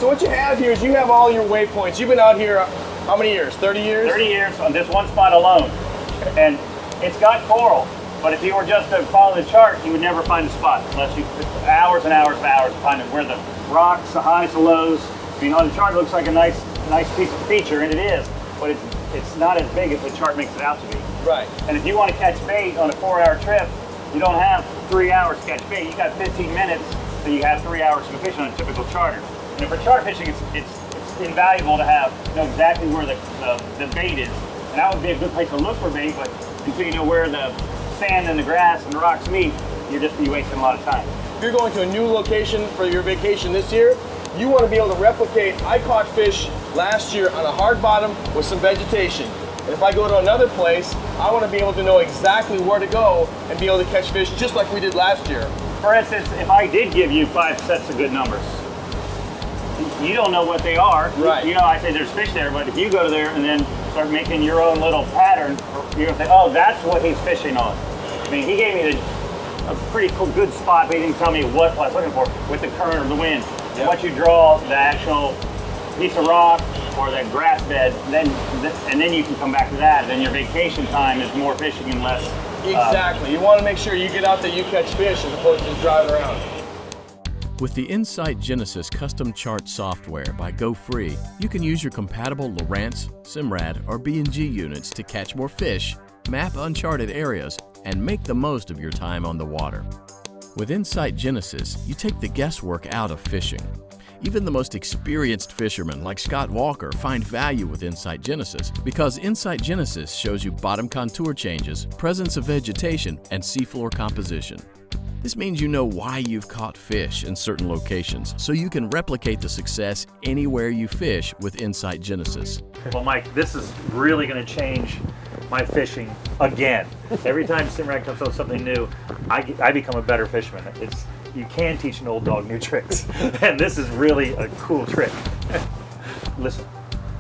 So what you have here is you have all your waypoints. You've been out here how many years? 30 years? 30 years on this one spot alone. And it's got coral, but if you were just to follow the chart, you would never find a spot unless you hours and hours and hours to find where the rocks, the highs, the lows. I mean, on the chart it looks like a nice piece of feature, and it is, but it's not as big as the chart makes it out to be. Right. And if you want to catch bait on a 4-hour trip, you don't have 3 hours to catch bait. You got 15 minutes, so you have 3 hours to fish on a typical charter. And for chart fishing, it's invaluable to know exactly where the bait is. And that would be a good place to look for bait, but until you know where the sand and the grass and the rocks meet, you'll just be wasting a lot of time. If you're going to a new location for your vacation this year, you want to be able to replicate. I caught fish last year on a hard bottom with some vegetation. And if I go to another place, I want to be able to know exactly where to go and be able to catch fish just like we did last year. For instance, if I did give you 5 sets of good numbers, you don't know what they are. Right. You know, I say there's fish there, but if you go there and then start making your own little pattern, you're gonna say, oh, that's what he's fishing on. I mean, he gave me a pretty cool, good spot, but he didn't tell me what I was looking for with the current of the wind. Yep. Once you draw the actual piece of rock or that grass bed, and then you can come back to that. Then your vacation time is more fishing and less. Exactly. You want to make sure you get out there, you catch fish as opposed to just driving around. With the Insight Genesis custom chart software by Go Free, you can use your compatible Lowrance, Simrad, or B&G units to catch more fish, map uncharted areas, and make the most of your time on the water. With Insight Genesis, you take the guesswork out of fishing. Even the most experienced fishermen like Scott Walker find value with Insight Genesis because Insight Genesis shows you bottom contour changes, presence of vegetation, and seafloor composition. This means you know why you've caught fish in certain locations, so you can replicate the success anywhere you fish with Insight Genesis. Well, Mike, this is really going to change my fishing again. Every time Simrad comes up with something new, I become a better fisherman. You can teach an old dog new tricks, and this is really a cool trick. Listen,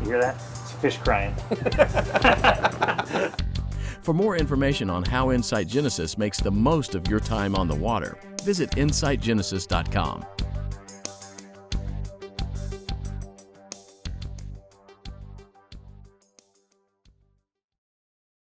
you hear that? It's a fish crying. For more information on how Insight Genesis makes the most of your time on the water, visit insightgenesis.com.